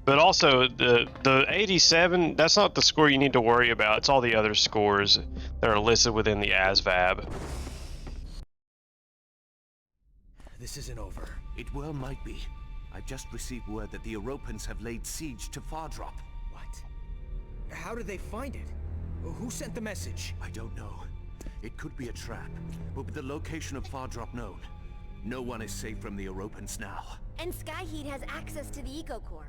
But also, the 87, that's not the score you need to worry about. It's all the other scores that are listed within the ASVAB. This isn't over. It well might be. I've just received word that the Europans have laid siege to Fardrop. What? How did they find it? Who sent the message? I don't know. It could be a trap, but with the location of Fardrop known, no one is safe from the Europans now. And Skyheat has access to the eco-core.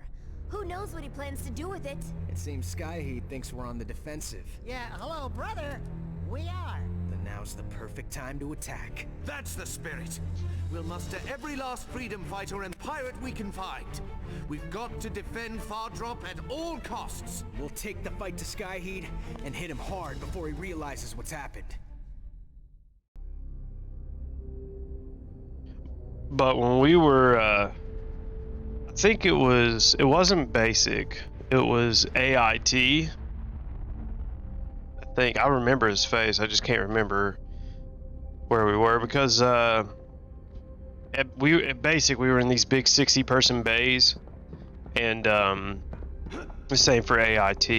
Who knows what he plans to do with it? It seems Skyheat thinks we're on the defensive. Yeah, hello, brother. We are. Then now's the perfect time to attack. That's the spirit! We'll muster every last freedom fighter and pirate we can find. We've got to defend Fardrop at all costs. We'll take the fight to Skyheat and hit him hard before he realizes what's happened. But when we were, I think it wasn't basic, it was AIT. I remember his face, I just can't remember where we were, because at basic we were in these big 60-person bays, and the same for AIT.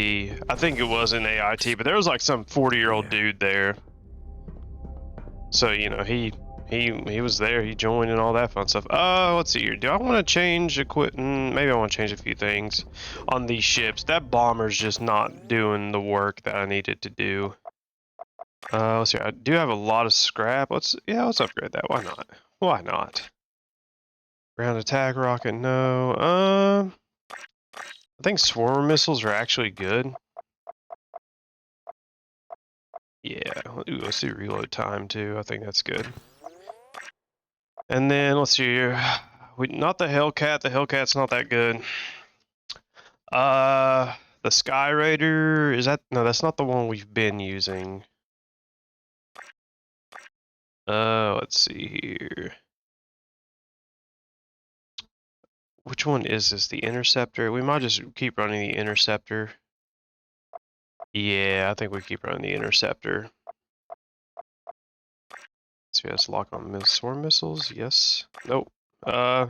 I think it was in AIT, but there was like some 40-year-old dude there, so you know he was there, he joined and all that fun stuff. Let's see here. Do I want to change equipment? Maybe I want to change a few things on these ships. That bomber's just not doing the work that I needed to do. Let's see. I do have a lot of scrap. Let's upgrade that. Why not? Why not? Ground attack rocket, no. I think swarm missiles are actually good. Yeah. Ooh, let's do reload time too. I think that's good. And then let's see here. Not the Hellcat. The Hellcat's not that good. The Sky Raider, is that? No, that's not the one we've been using. Let's see here. Which one is this? The Interceptor? We might just keep running the Interceptor. Yeah, I think we keep running the Interceptor. So let's lock on swarm missiles. Yes. Nope. Yeah,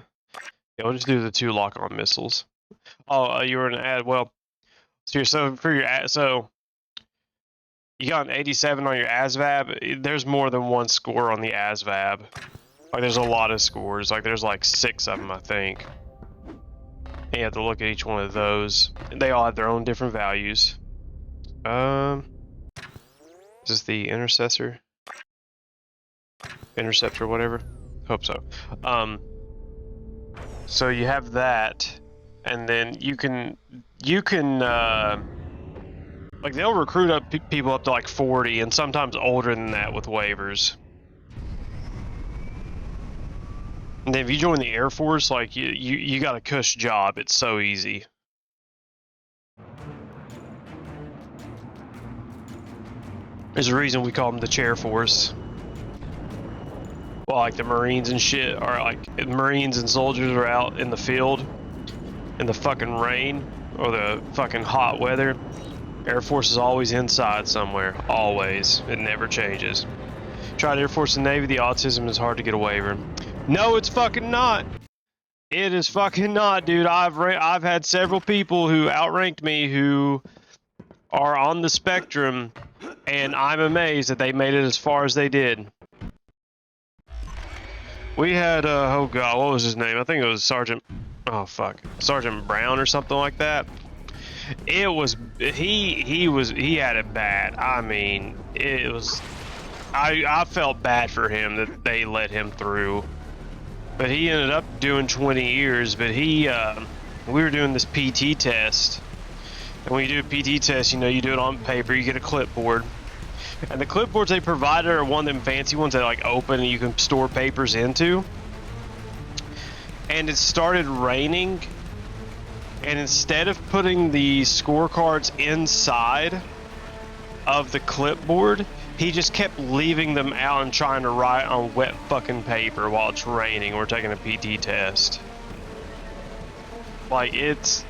we'll just do the 2 lock-on missiles. Oh, you were an ad. Well, so for your ad, so you got an 87 on your ASVAB. There's more than one score on the ASVAB. Like there's a lot of scores. Like there's like 6 of them, I think. And you have to look at each one of those. They all have their own different values. Is this the Intercessor? Interceptor, whatever. Hope so. So you have that, and then you can like they'll recruit up people up to like 40, and sometimes older than that with waivers. And then if you join the Air Force, like you got a cush job. It's so easy. There's a reason we call them the Chair Force. Well, like the Marines and shit are like Marines and soldiers are out in the field in the fucking rain or the fucking hot weather. Air Force is always inside somewhere. Always. It never changes. Tried Air Force and Navy. The autism is hard to get a waiver. No, it's fucking not. It is fucking not, dude. I've had several people who outranked me who are on the spectrum, and I'm amazed that they made it as far as they did. We had, oh god, what was his name? I think it was Sergeant Brown or something like that. It was, he had it bad. I mean, it was, I felt bad for him that they let him through. But he ended up doing 20 years, but we were doing this PT test. And when you do a PT test, you know, you do it on paper, you get a clipboard. And the clipboards they provided are one of them fancy ones that like open and you can store papers into. And it started raining, and instead of putting the scorecards inside of the clipboard, he just kept leaving them out and trying to write on wet fucking paper while it's raining. We're taking a PT test. Like it's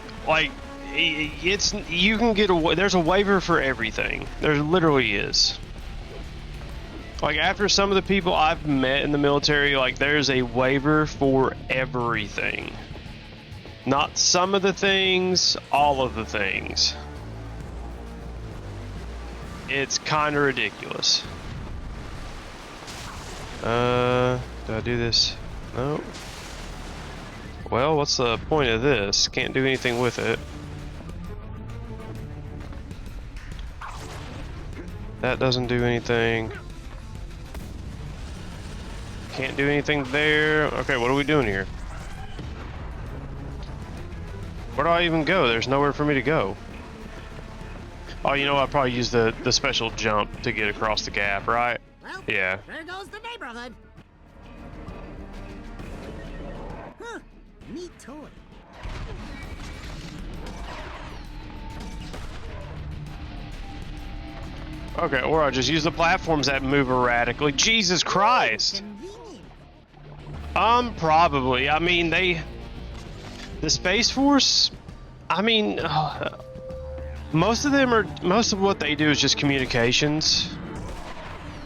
you can get there's a waiver for everything. There literally is. Like after some of the people I've met in the military, like there's a waiver for everything. Not some of the things, all of the things. It's kind of ridiculous. Do I do this? No. Well, what's the point of this? Can't do anything with it. That doesn't do anything. Can't do anything there. Okay, what are we doing here? Where do I even go? There's nowhere for me to go. Oh, you know, I'll probably use the special jump to get across the gap, right? Well, Yeah. there goes the neighborhood. Huh, neat toy. Okay, or I'll just use the platforms that move erratically. Jesus Christ! Convenient. Probably. I mean, the Space Force, I mean, most of what they do is just communications.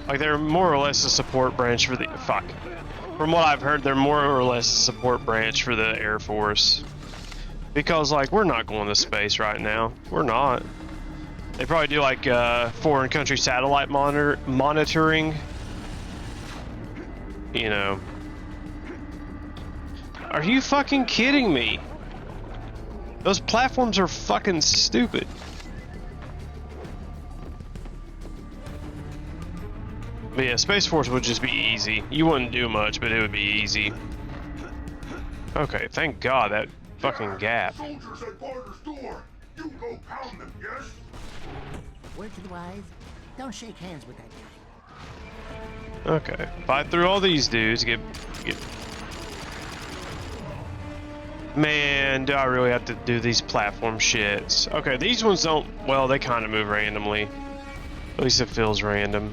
Like, they're more or less a support branch for the, From what I've heard, they're more or less a support branch for the Air Force. Because, like, we're not going to space right now. We're not. They probably do, like, foreign country satellite monitoring. You know. Are you fucking kidding me? Those platforms are fucking stupid. But yeah, Space Force would just be easy. You wouldn't do much, but it would be easy. Okay, thank God that fucking gap. Soldiers at Barter's door. You go pound them, yes? Word to the wise, don't shake hands with that guy. Okay, fight through all these dudes. Get. Man, do I really have to do these platform shits? Okay, these ones don't. Well, they kind of move randomly. At least it feels random.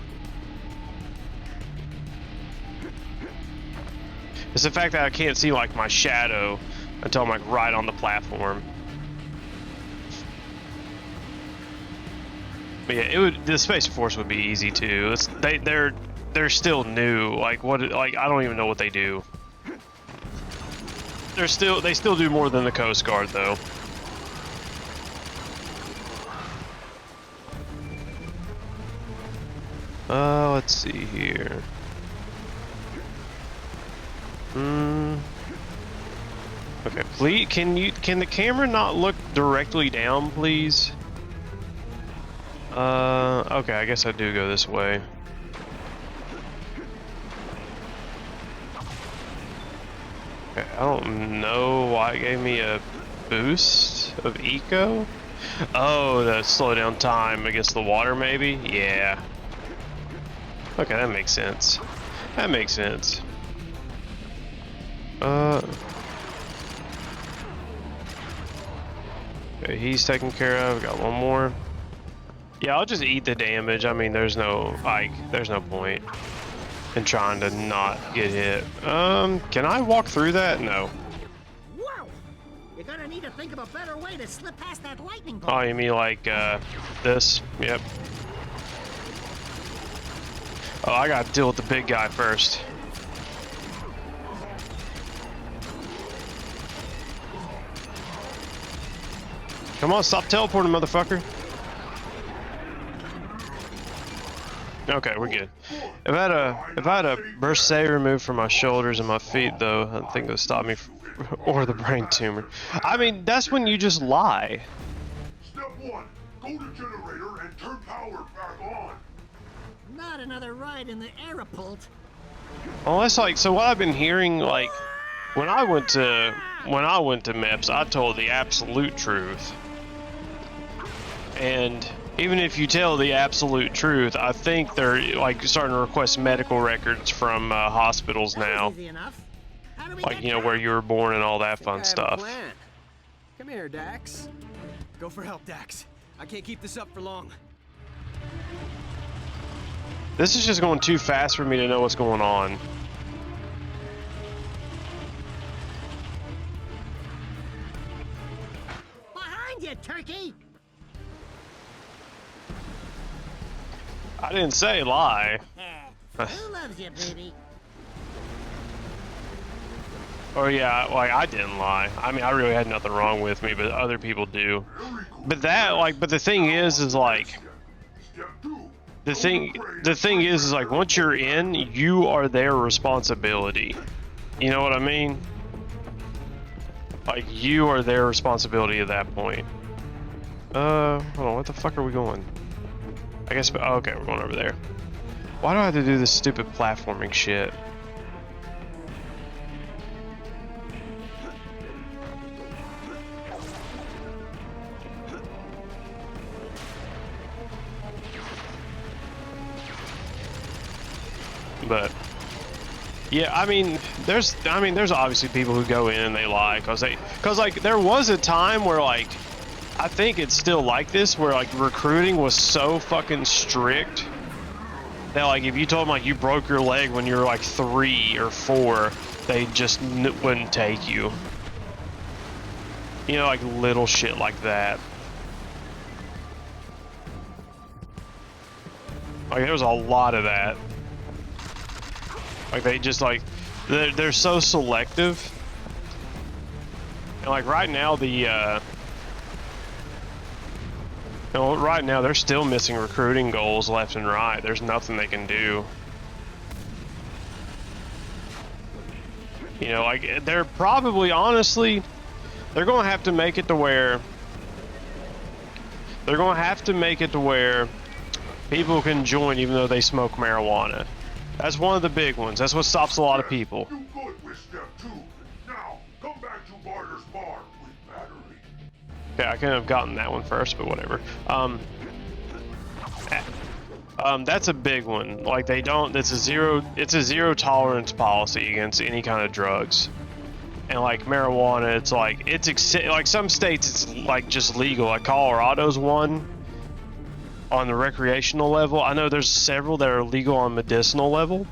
It's the fact that I can't see like my shadow until I'm like right on the platform. But yeah, it would. The Space Force would be easy too. They're still new. Like what? Like I don't even know what they do. They still do more than the Coast Guard though. Let's see here. Okay, please, can the camera not look directly down, please? Okay, I guess I do go this way. Okay, I don't know why it gave me a boost of eco. Oh, to slow down time against the water, maybe? Yeah. Okay, that makes sense. That makes sense. Okay, he's taken care of. Got one more. Yeah, I'll just eat the damage. I mean, there's no point in trying to not get hit. Can I walk through that? No. Whoa! You're gonna need to think of a better way to slip past that lightning bolt. Oh, you mean like, this? Yep. Oh, I gotta deal with the big guy first. Come on, stop teleporting, motherfucker. Okay, we're good. If I had a burst removed from my shoulders and my feet, though, I think it would stop me or the brain tumor. I mean, that's when you just lie. Step 1, go to generator and turn power back on. Not another ride in the Aeropult. Well, that's like, so what I've been hearing, like, when I went to MEPS, I told the absolute truth. And even if you tell the absolute truth, I think they're like starting to request medical records from hospitals now. Easy enough. How do we Like, get you know, back? where you were born and all that fun I have a stuff. plan. Come here, Dax. Go for help, Dax. I can't keep this up for long. This is just going too fast for me to know what's going on. Behind you, turkey! I didn't say lie. Who loves you, baby? Or yeah, like I didn't lie. I mean, I really had nothing wrong with me, but other people do. But that, like, but the thing is like, Step 2. the thing is like, once you're in, you are their responsibility. You know what I mean? Like, you are their responsibility at that point. Hold on, what the fuck are we going? I guess, oh, okay, we're going over there. Why do I have to do this stupid platforming shit? But yeah, I mean, there's obviously people who go in and they lie because like there was a time where, like, I think it's still like this, where like recruiting was so fucking strict that, like, if you told them like you broke your leg when you were like 3 or 4, they just wouldn't take you. You know, like little shit like that. Like there was a lot of that. Like they just like they're so selective. And like right now right now they're still missing recruiting goals left and right. There's nothing they can do. You know, like they're probably, honestly, they're going to have to make it to where people can join even though they smoke marijuana. That's one of the big ones. That's what stops a lot of people. You good with step 2. Now, come back to Barter's bar with battery. Okay, I couldn't have gotten that one first, but whatever. That's a big one. Like they don't. It's a zero tolerance policy against any kind of drugs. And like marijuana, it's like like some states it's like just legal. Like Colorado's one on the recreational level. I know there's several that are legal on medicinal level.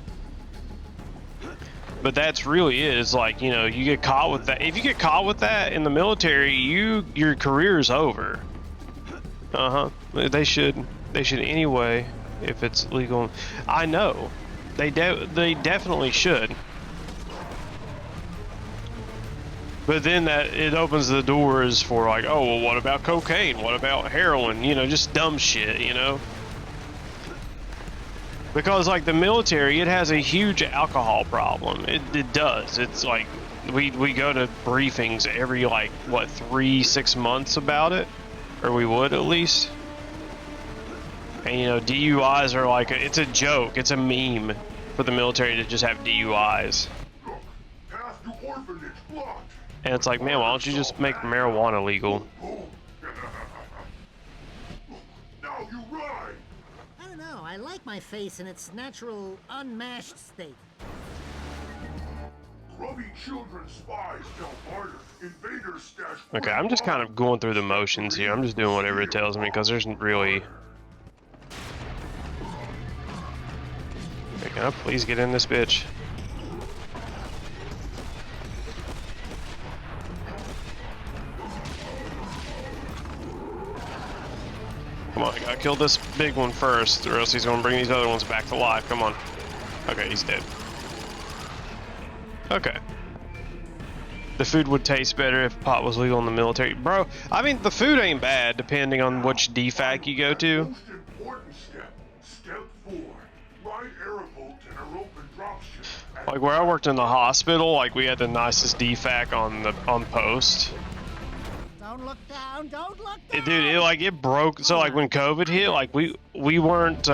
But that's really it. It's like, you know, you get caught with that. If you get caught with that in the military, your career's over. They should anyway if it's legal. I know. They definitely should. But then it opens the doors for like, oh, well, what about cocaine? What about heroin? You know, just dumb shit, you know? Because like the military, it has a huge alcohol problem. It does. It's like, we go to briefings every like, what, 3-6 months about it? Or we would at least. And you know, DUIs are like, it's a joke. It's a meme for the military to just have DUIs. Look, path to orphanage blocked. And it's like, man, why don't you just make marijuana legal? Now you ride. I don't know. I like my face in its natural, unmashed state. Grubby children spies tell Barter invaders stash. Okay, I'm just kind of going through the motions here. I'm just doing whatever it tells me because there's really... Hey, can I please get in this bitch? Come on, I gotta kill this big one first, or else he's gonna bring these other ones back to life. Come on. Okay, he's dead. Okay. The food would taste better if pot was legal in the military. Bro, I mean, the food ain't bad depending on which DFAC you go to. Most important step. Step 4. Ride airboat and a rope and dropship. Like where I worked in the hospital, like we had the nicest DFAC on post. Don't look down, don't look down! Dude, it broke. So like when COVID hit, like we weren't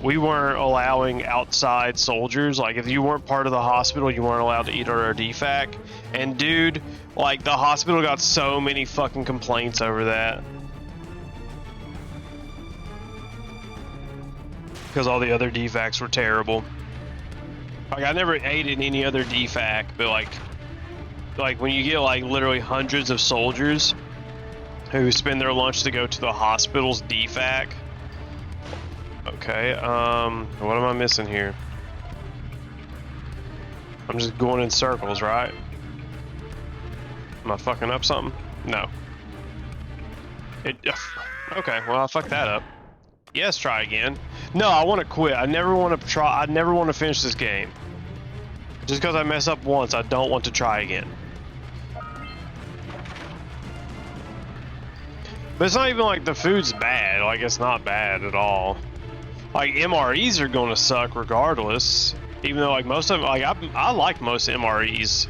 allowing outside soldiers. Like if you weren't part of the hospital, you weren't allowed to eat at our DFAC. And dude, like the hospital got so many fucking complaints over that. Because all the other DFACs were terrible. Like I never ate in any other DFAC, but like when you get like literally hundreds of soldiers who spend their lunch to go to the hospital's DFAC. Okay, what am I missing here? I'm just going in circles, right? Am I fucking up something? No. Okay, well I fucked that up. Yes, try again. No, I want to quit. I never want to finish this game. Just because I mess up once, I don't want to try again. But it's not even like the food's bad. Like, it's not bad at all. Like, MREs are going to suck regardless. Even though, like, most of them, like, I like most MREs.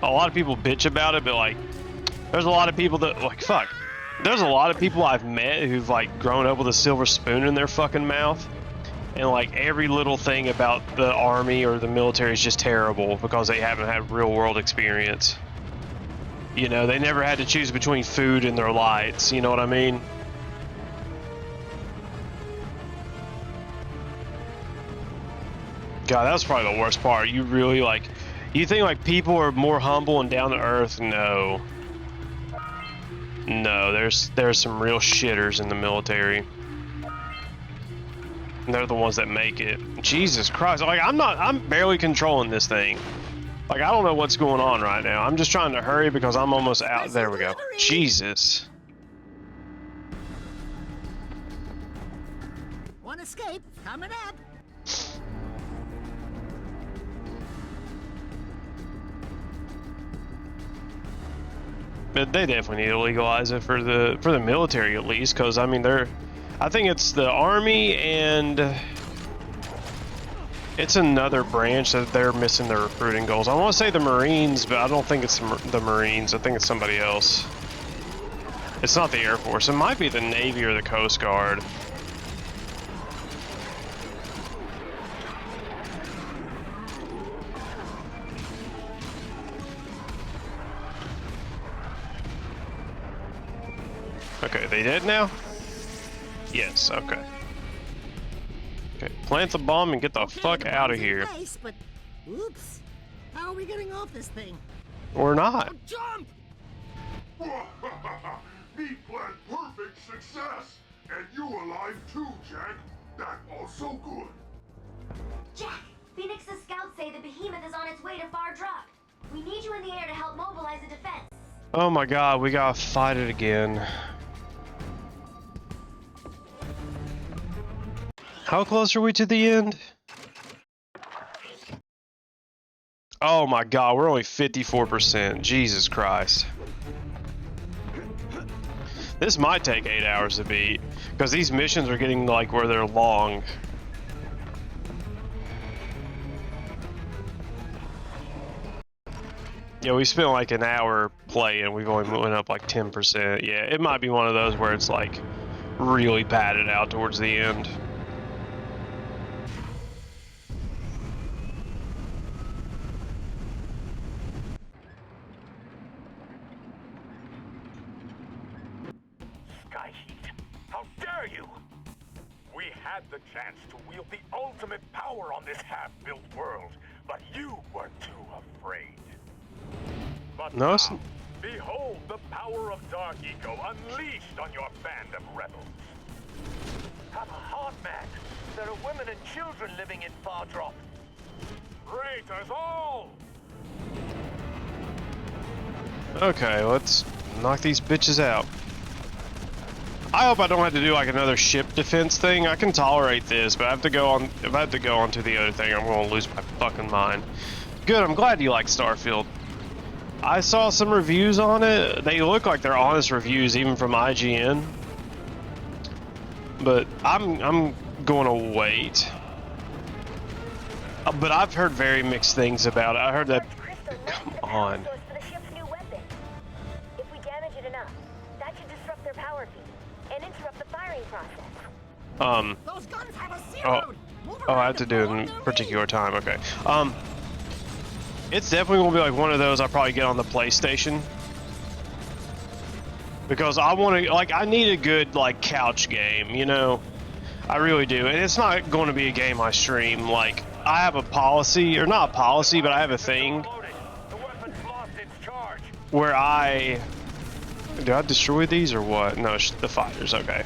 A lot of people bitch about it, but, like, there's a lot of people that, like, fuck. There's a lot of people I've met who've, like, grown up with a silver spoon in their fucking mouth. And, like, every little thing about the army or the military is just terrible because they haven't had real world experience. You know, they never had to choose between food and their lights, you know what I mean? God, that's probably the worst part. You really, like, you think, like, people are more humble and down to earth? No. No, there's some real shitters in the military. And they're the ones that make it. Jesus Christ, like, I'm barely controlling this thing. Like, I don't know what's going on right now. I'm just trying to hurry because I'm almost out. There we go. Jesus. One escape coming up. But they definitely need to legalize it for the military at least, because I mean I think it's the army and it's another branch that they're missing their recruiting goals. I want to say the Marines, but I don't think it's the Marines. I think it's somebody else. It's not the Air Force. It might be the Navy or the Coast Guard. Okay, they dead now? Yes, okay. Okay, plant the bomb and get the fuck out of here. Nice, but oops. How are we getting off this thing? Or not. Jump! Me plan perfect success! And you alive too, Jack! That also good! Jack, Phoenix's scouts say the behemoth is on its way to Far Drop. We need you in the air to help mobilize a defense. Oh my god, we gotta fight it again. How close are we to the end? Oh my god, we're only 54%. Jesus Christ. This might take 8 hours to beat, because these missions are getting like where they're long. Yeah, we spent like an hour playing, we've only went up like 10%. Yeah, it might be one of those where it's like really padded out towards the end. The chance to wield the ultimate power on this half-built world, but you were too afraid. But no, now, behold the power of Dark Eco unleashed on your band of rebels. Have a heart, man. There are women and children living in Far Drop. Traitors all! Okay, let's knock these bitches out. I hope I don't have to do like another ship defense thing. I can tolerate this, but I have to go on. If I have to go on to the other thing, I'm gonna lose my fucking mind. Good, I'm glad you like Starfield. I saw some reviews on it. They look like they're honest reviews, even from IGN. But I'm gonna wait. But I've heard very mixed things about it. I heard that. Come on. If we damage it enough, that should disrupt their power feed and interrupt the firing process. Those guns have a zero. Oh, I have to do it in particular time. Okay. It's definitely gonna be like one of those I probably get on the PlayStation, because I want to, like, I need a good like couch game, you know. I really do, and it's not going to be a game I stream. Like, I have a policy, or not a policy, but I have a thing where do I destroy these or what? No, the fighters. Okay.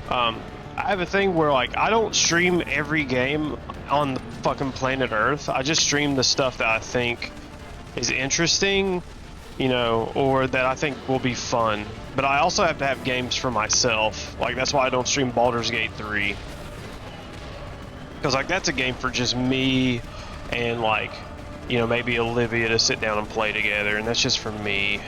I have a thing where, like, I don't stream every game on the fucking planet Earth. I just stream the stuff that I think is interesting, you know, or that I think will be fun. But I also have to have games for myself. Like, that's why I don't stream Baldur's Gate 3. Because, like, that's a game for just me and like, you know, maybe Olivia to sit down and play together, and that's just for me.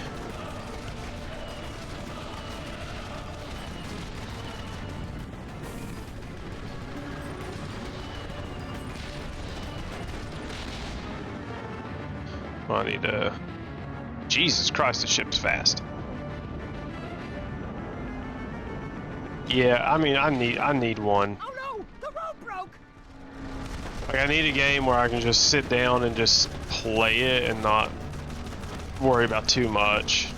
I need to. Jesus Christ, the ship's fast. Yeah, I mean, I need one. Oh no! The rope broke! Like, I need a game where I can just sit down and just play it and not worry about too much.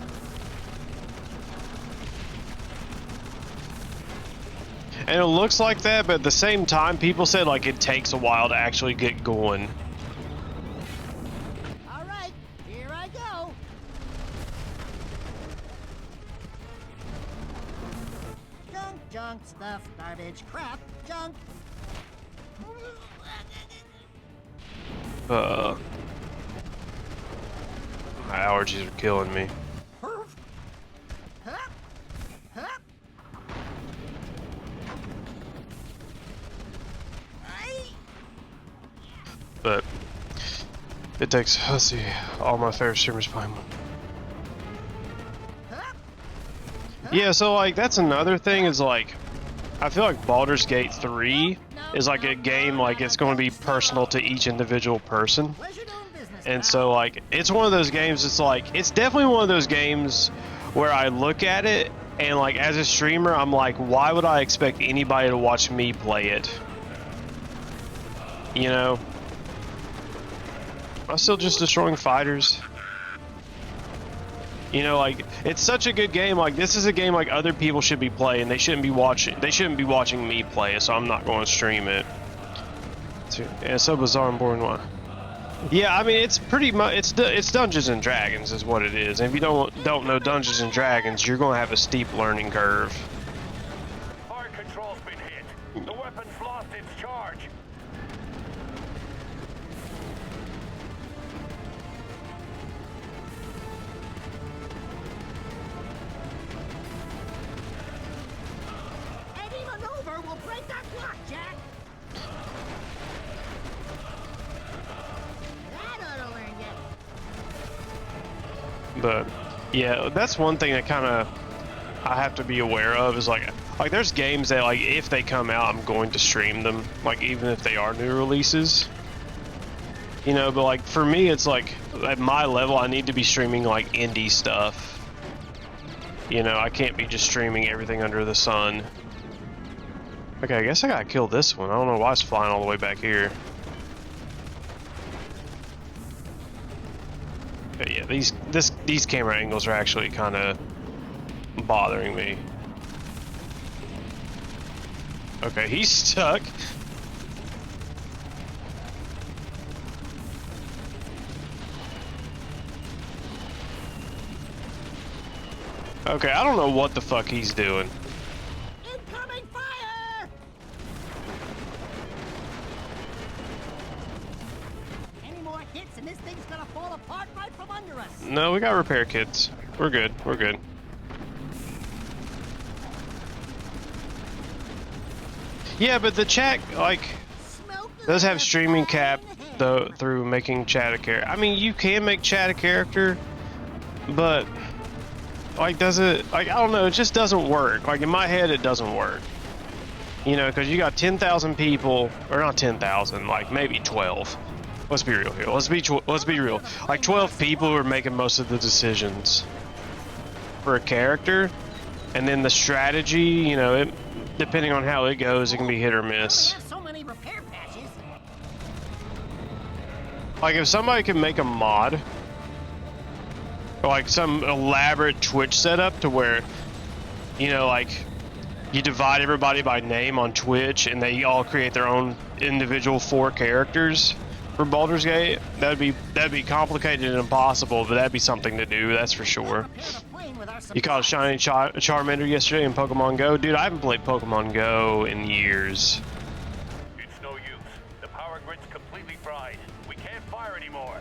And it looks like that, but at the same time, people said like it takes a while to actually get going. All right, here I go. Junk, stuff, garbage, crap, junk. My allergies are killing me. But it takes, let's see, all my favorite streamers playing one. Yeah, so like that's another thing is like, I feel like Baldur's Gate 3 is like a game like it's going to be personal to each individual person. And so like it's one of those games, it's like it's definitely one of those games where I look at it and like as a streamer I'm like, why would I expect anybody to watch me play it? You know? I'm still just destroying fighters. You know, like it's such a good game. Like this is a game like other people should be playing. They shouldn't be watching me play it, so I'm not going to stream it. Yeah, it's so bizarre and boring one. Yeah, I mean it's pretty much it's Dungeons and Dragons is what it is. And if you don't know Dungeons and Dragons, you're going to have a steep learning curve. Fire control's been hit. The weapon's lost its charge. Any maneuver will break that lock, Jack. That ought to learn you. But yeah, that's one thing that kind of I have to be aware of is like there's games that like if they come out I'm going to stream them, like even if they are new releases, you know. But like for me it's like at my level I need to be streaming like indie stuff, you know. I can't be just streaming everything under the sun. Okay, I guess I gotta kill this one. I don't know why it's flying all the way back here. But yeah, these camera angles are actually kind of bothering me. Okay, he's stuck. Okay, I don't know what the fuck he's doing. Incoming fire! Any more hits and this thing's gonna fall apart right from under us. No, we got repair kits. We're good. We're good. Yeah, but the chat like does have streaming cap though through making chat a character. I mean, you can make chat a character, but like does it like I don't know, it just doesn't work. Like in my head it doesn't work. You know, because you got 10,000 people, or not 10,000, like maybe 12. Let's be real here. Let's be real. Like 12 people who are making most of the decisions for a character, and then the strategy, you know, it depending on how it goes, it can be hit or miss. So many repair patches. Like if somebody can make a mod, or like some elaborate Twitch setup to where, you know, like you divide everybody by name on Twitch and they all create their own individual 4 characters for Baldur's Gate, that'd be complicated and impossible, but that'd be something to do, that's for sure. You caught a shiny Charmander yesterday in Pokemon Go? Dude, I haven't played Pokemon Go in years. It's no use. The power grid's completely fried. We can't fire anymore.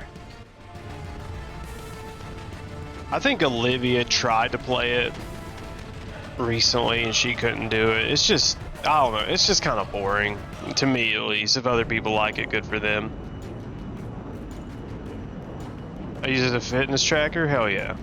I think Olivia tried to play it recently and she couldn't do it. It's just, I don't know, it's just kind of boring. To me at least. If other people like it, good for them. I use it as a fitness tracker? Hell yeah.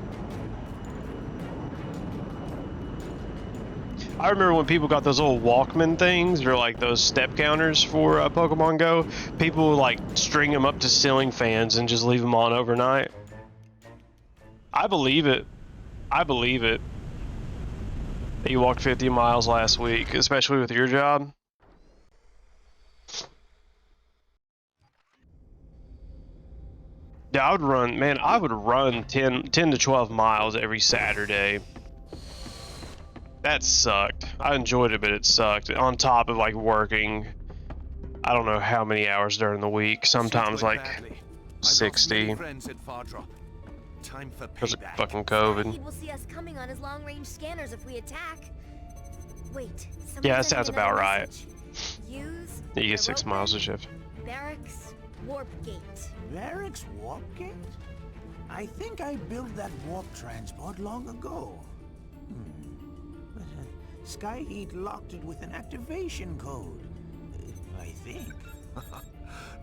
I remember when people got those little Walkman things, or like those step counters for Pokemon Go, people would like string them up to ceiling fans and just leave them on overnight. I believe it. I believe it. You walked 50 miles last week, especially with your job. Yeah, I would run, man, I would run 10 to 12 miles every Saturday. That sucked. I enjoyed it, but it sucked. On top of like working, I don't know how many hours during the week. Sometimes like 60. Time for Because of payback. fucking COVID. He will see us coming on his long-range scanners if we attack. Wait. Yeah, that sounds about right. Use. You get 6 Europa, miles a shift. Barracks. Warp gate. Barracks warp gate? I think I built that warp transport long ago. But Skyheat locked it with an activation code. I think.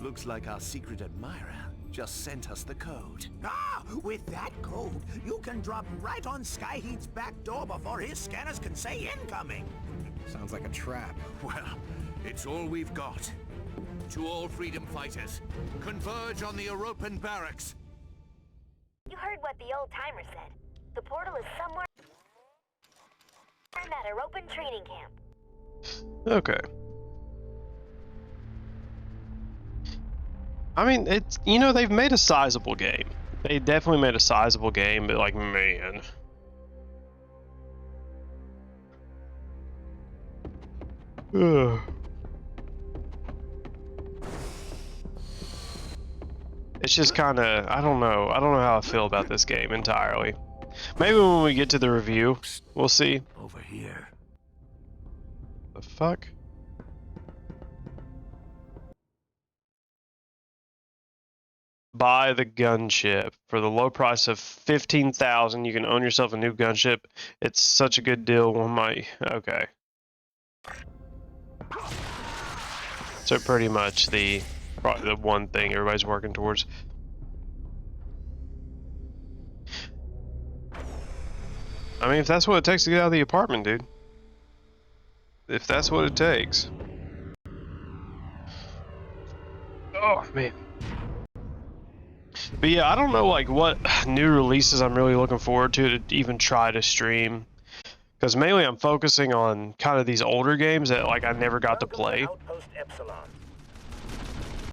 Looks like our secret admirer just sent us the code. Ah! With that code, you can drop right on Skyheat's back door before his scanners can say incoming. Sounds like a trap. Well, it's all we've got. To all freedom fighters, converge on the European barracks. You heard what the old timer said. The portal is somewhere in that European training camp. Okay. I mean, it's, you know, they've made a sizable game. They definitely made a sizable game, but like, man. Ugh. It's just kind of, I don't know how I feel about this game entirely. Maybe when we get to the review, we'll see. Over here. The fuck? Buy the gunship for the low price of 15,000. You can own yourself a new gunship. It's such a good deal. One might, okay. So pretty much probably the one thing everybody's working towards. I mean, if that's what it takes to get out of the apartment, dude. If that's what it takes. Oh, man. But yeah, I don't know like what new releases I'm really looking forward to even try to stream. Because mainly I'm focusing on kind of these older games that like I never got to play. Outpost Epsilon.